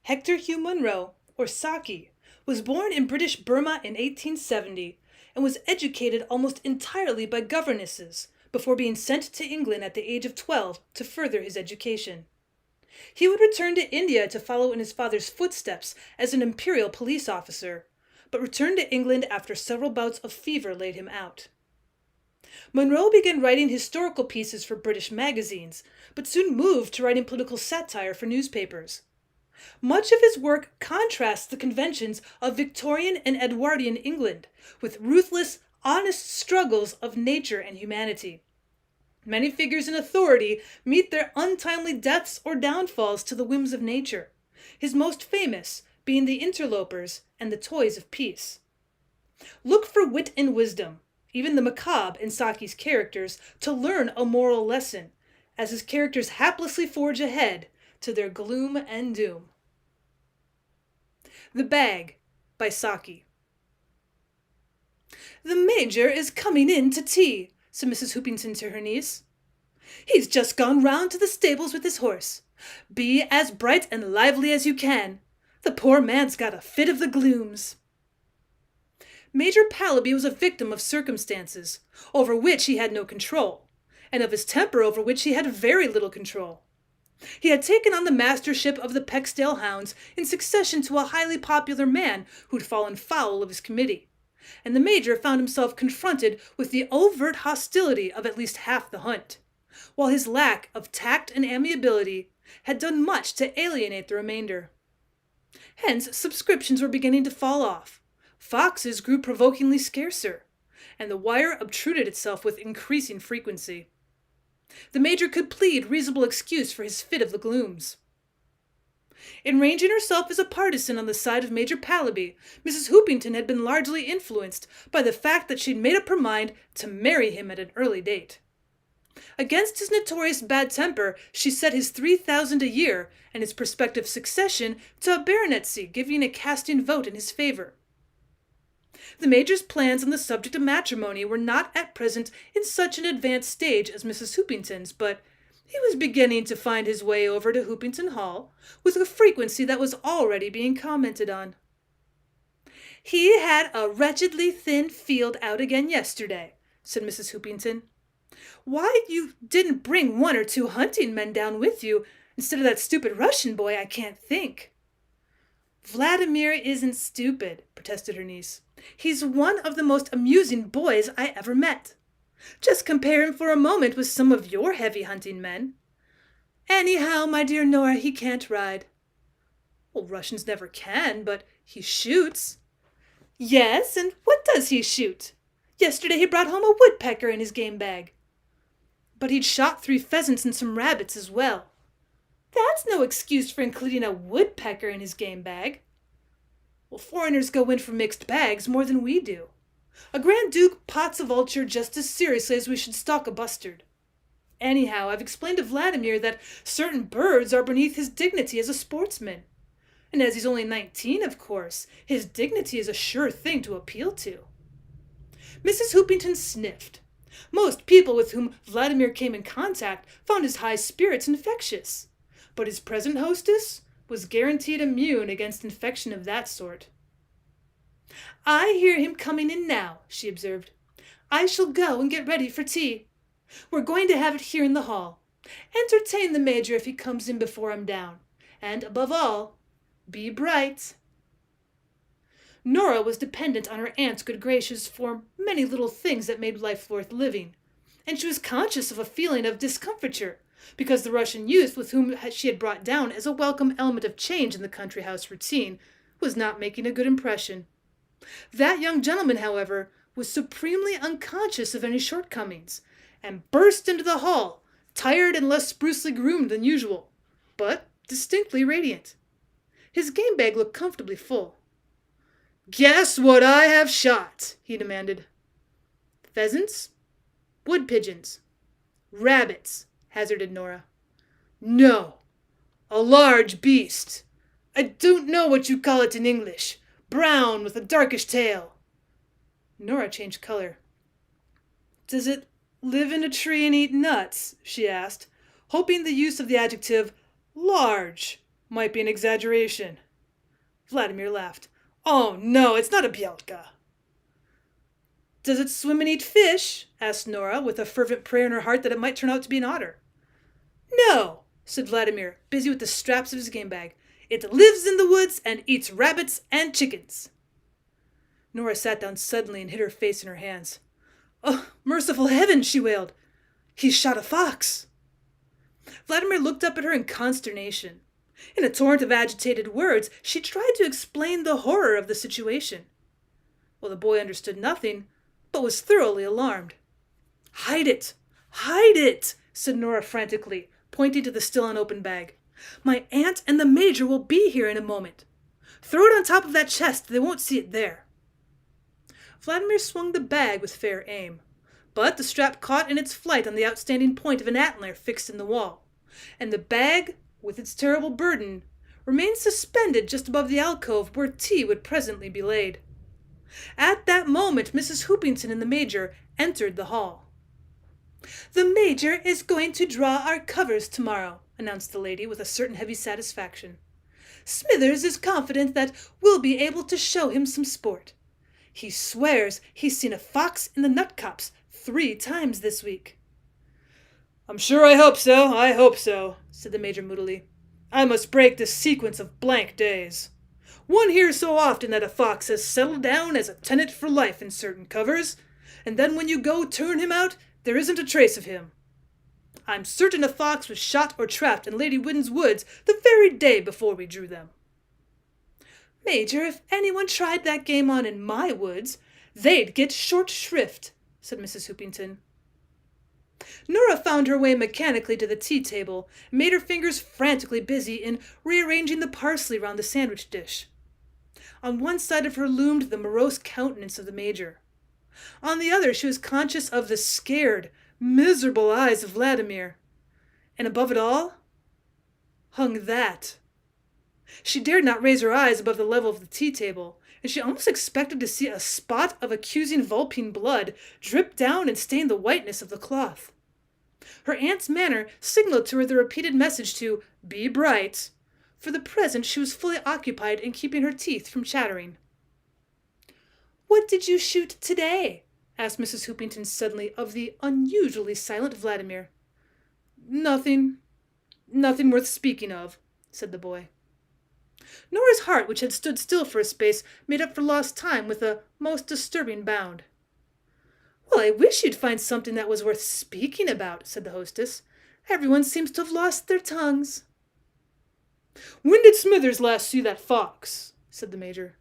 Hector Hugh Munro, or Saki, was born in British Burma in 1870 and was educated almost entirely by governesses before being sent to England at the age of 12 to further his education. He would return to India to follow in his father's footsteps as an imperial police officer, but returned to England after several bouts of fever laid him out. Munro began writing historical pieces for British magazines, but soon moved to writing political satire for newspapers. Much of his work contrasts the conventions of Victorian and Edwardian England with ruthless, honest struggles of nature and humanity. Many figures in authority meet their untimely deaths or downfalls to the whims of nature, his most famous being The Interlopers and The Toys of Peace. Look for wit and wisdom, even the macabre in Saki's characters, to learn a moral lesson, as his characters haplessly forge ahead to their gloom and doom. The Bag by Saki. "The Major is coming in to tea," said Mrs. Hoopington to her niece. "He's just gone round to the stables with his horse. Be as bright and lively as you can. The poor man's got a fit of the glooms." Major Pallaby was a victim of circumstances, over which he had no control, and of his temper over which he had very little control. He had taken on the mastership of the Pexdale hounds in succession to a highly popular man who'd fallen foul of his committee, and the Major found himself confronted with the overt hostility of at least half the hunt, while his lack of tact and amiability had done much to alienate the remainder. Hence, subscriptions were beginning to fall off, foxes grew provokingly scarcer, and the wire obtruded itself with increasing frequency. The Major could plead reasonable excuse for his fit of the glooms. In ranging herself as a partisan on the side of Major Pallaby, Mrs. Hoopington had been largely influenced by the fact that she'd made up her mind to marry him at an early date. Against his notorious bad temper, she set his 3,000 a year and his prospective succession to a baronetcy, giving a casting vote in his favor. The Major's plans on the subject of matrimony were not at present in such an advanced stage as Mrs. Hoopington's, but he was beginning to find his way over to Hoopington Hall with a frequency that was already being commented on. "He had a wretchedly thin field out again yesterday," said Mrs. Hoopington. "Why you didn't bring one or two hunting men down with you, instead of that stupid Russian boy, I can't think." "Vladimir isn't stupid," protested her niece. "He's one of the most amusing boys I ever met. Just compare him for a moment with some of your heavy hunting men. Anyhow, my dear Nora, he can't ride." "Well, Russians never can, but he shoots." "Yes, and what does he shoot? Yesterday he brought home a woodpecker in his game bag." "But he'd shot 3 pheasants and some rabbits as well." "That's no excuse for including a woodpecker in his game bag." "Well, foreigners go in for mixed bags more than we do. A Grand Duke pots a vulture just as seriously as we should stalk a bustard. Anyhow, I've explained to Vladimir that certain birds are beneath his dignity as a sportsman. And as he's only 19, of course, his dignity is a sure thing to appeal to." Mrs. Hoopington sniffed. Most people with whom Vladimir came in contact found his high spirits infectious, but his present hostess was guaranteed immune against infection of that sort. "I hear him coming in now," she observed. "I shall go and get ready for tea. We're going to have it here in the hall. Entertain the Major if he comes in before I'm down. And, above all, be bright." Nora was dependent on her aunt's good graces for many little things that made life worth living, and she was conscious of a feeling of discomfiture because the Russian youth with whom she had brought down as a welcome element of change in the country house routine was not making a good impression. That young gentleman, however, was supremely unconscious of any shortcomings, and burst into the hall, tired and less sprucely groomed than usual, but distinctly radiant. His game bag looked comfortably full. "Guess what I have shot?" he demanded. "Pheasants? Wood pigeons? Rabbits?" hazarded Nora. "No, a large beast. I don't know what you call it in English. Brown with a darkish tail." Nora changed color. "Does it live in a tree and eat nuts?" she asked, hoping the use of the adjective large Might be an exaggeration. Vladimir laughed. Oh, no, it's not a bielka. Does it swim and eat fish? Asked Nora, with a fervent prayer in her heart that it might turn out to be an otter. No, said Vladimir, busy with the straps of his game bag. It lives in the woods and eats rabbits and chickens. Nora sat down suddenly and hid her face in her hands. Oh, merciful heaven, she wailed. He's shot a fox. Vladimir looked up at her in consternation. In a torrent of agitated words, she tried to explain the horror of the situation. Well, the boy understood nothing, but was thoroughly alarmed. Hide it! Hide it! Said Nora frantically, pointing to the still unopened bag. My aunt and the major will be here in a moment. Throw it on top of that chest. They won't see it there. Vladimir swung the bag with fair aim, but the strap caught in its flight on the outstanding point of an antler fixed in the wall, and the bag, with its terrible burden, remained suspended just above the alcove where tea would presently be laid. At that moment, Mrs. Hoopington and the major entered the hall. The major is going to draw our covers tomorrow, announced the lady with a certain heavy satisfaction. Smithers is confident that we'll be able to show him some sport. He swears he's seen a fox in the nut copse 3 times this week. I'm sure I hope so, said the major moodily. I must break this sequence of blank days. One hears so often that a fox has settled down as a tenant for life in certain covers, and then when you go turn him out, there isn't a trace of him. I'm certain a fox was shot or trapped in Lady Whidden's woods the very day before we drew them. Major, if anyone tried that game on in my woods, they'd get short shrift, said Mrs. Hoopington. Nora found her way mechanically to the tea table and made her fingers frantically busy in rearranging the parsley round the sandwich dish. On one side of her loomed the morose countenance of the major. On the other she was conscious of the scared, miserable eyes of Vladimir. And above it all hung that. She dared not raise her eyes above the level of the tea table, and she almost expected to see a spot of accusing vulpine blood drip down and stain the whiteness of the cloth. Her aunt's manner signaled to her the repeated message to be bright. For the present she was fully occupied in keeping her teeth from chattering. What did you shoot today? Asked Mrs. Hoopington suddenly of the unusually silent Vladimir. Nothing worth speaking of, said the boy. Nora's heart, which had stood still for a space, made up for lost time with a most disturbing bound. Well, I wish you'd find something that was worth speaking about, said the hostess. Everyone seems to have lost their tongues. When did Smithers last see that fox? Said the major.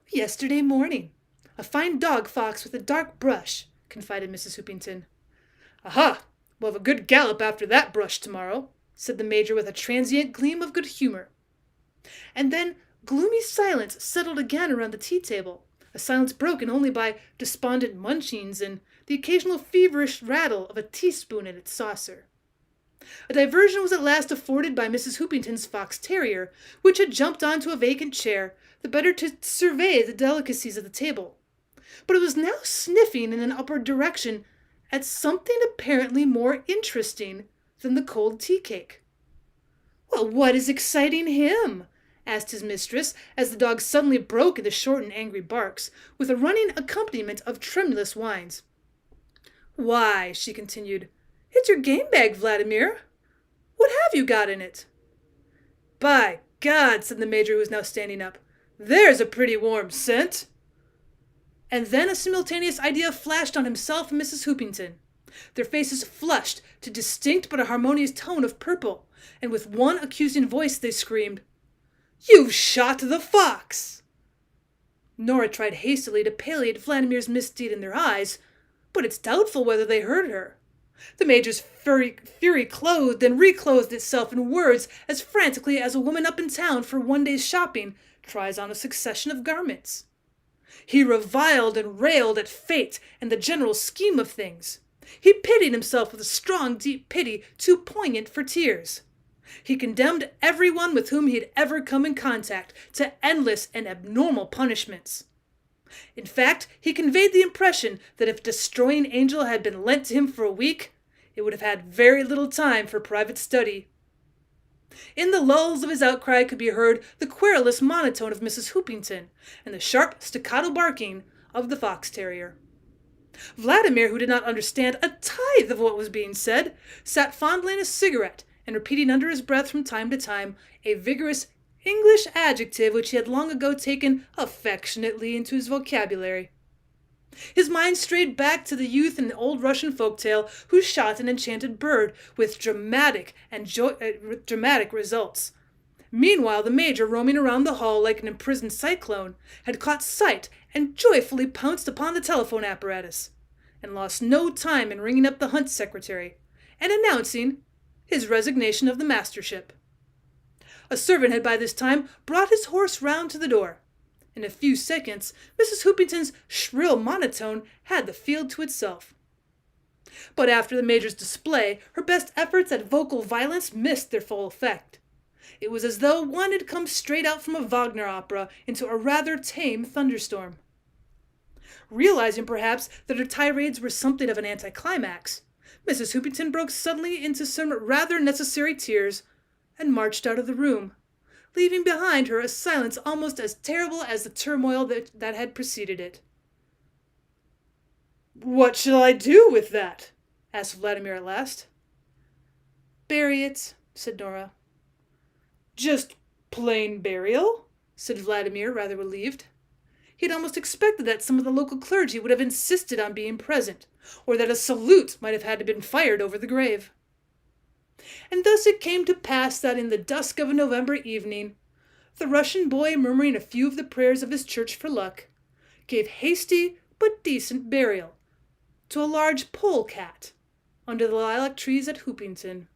Yesterday morning. A fine dog fox with a dark brush, confided Mrs. Hoopington. Aha! We'll have a good gallop after that brush tomorrow, said the major with a transient gleam of good humor. And then gloomy silence settled again around the tea table, a silence broken only by despondent munchings and the occasional feverish rattle of a teaspoon in its saucer. A diversion was at last afforded by Mrs. Hoopington's fox terrier, which had jumped onto a vacant chair, the better to survey the delicacies of the table. But it was now sniffing in an upward direction at something apparently more interesting than the cold tea cake. Well, what is exciting him? Asked his mistress, as the dog suddenly broke into short and angry barks, with a running accompaniment of tremulous whines. Why, she continued, it's your game bag, Vladimir. What have you got in it? By God, said the major, who was now standing up, there's a pretty warm scent. And then a simultaneous idea flashed on himself and Mrs. Hoopington. Their faces flushed to distinct but a harmonious tone of purple, and with one accusing voice they screamed, You've shot the fox! Nora tried hastily to palliate Vladimir's misdeed in their eyes, but it's doubtful whether they heard her. The major's fury clothed and reclothed itself in words as frantically as a woman up in town for one day's shopping tries on a succession of garments. He reviled and railed at fate and the general scheme of things. He pitied himself with a strong, deep pity too poignant for tears. He condemned everyone with whom he had ever come in contact to endless and abnormal punishments. In fact, he conveyed the impression that if Destroying Angel had been lent to him for a week, it would have had very little time for private study. In the lulls of his outcry could be heard the querulous monotone of Mrs. Hoopington and the sharp staccato barking of the fox terrier. Vladimir, who did not understand a tithe of what was being said, sat fondling a cigarette and repeating under his breath from time to time a vigorous English adjective which he had long ago taken affectionately into his vocabulary. His mind strayed back to the youth in the old Russian folktale who shot an enchanted bird with dramatic results. Meanwhile, the major, roaming around the hall like an imprisoned cyclone, had caught sight and joyfully pounced upon the telephone apparatus, and lost no time in ringing up the hunt secretary and announcing his resignation of the mastership. A servant had by this time brought his horse round to the door. In a few seconds, Mrs. Hoopington's shrill monotone had the field to itself. But after the major's display, her best efforts at vocal violence missed their full effect. It was as though one had come straight out from a Wagner opera into a rather tame thunderstorm. Realizing, perhaps, that her tirades were something of an anticlimax, Mrs. Hoopington broke suddenly into some rather necessary tears and marched out of the room, leaving behind her a silence almost as terrible as the turmoil that had preceded it. "What shall I do with that?" asked Vladimir at last. "Bury it," said Nora. "Just plain burial?" said Vladimir, rather relieved. He had almost expected that some of the local clergy would have insisted on being present, or that a salute might have had to be fired over the grave. And thus it came to pass that in the dusk of a November evening, the Russian boy, murmuring a few of the prayers of his church for luck, gave hasty but decent burial to a large polecat under the lilac trees at Hoopington.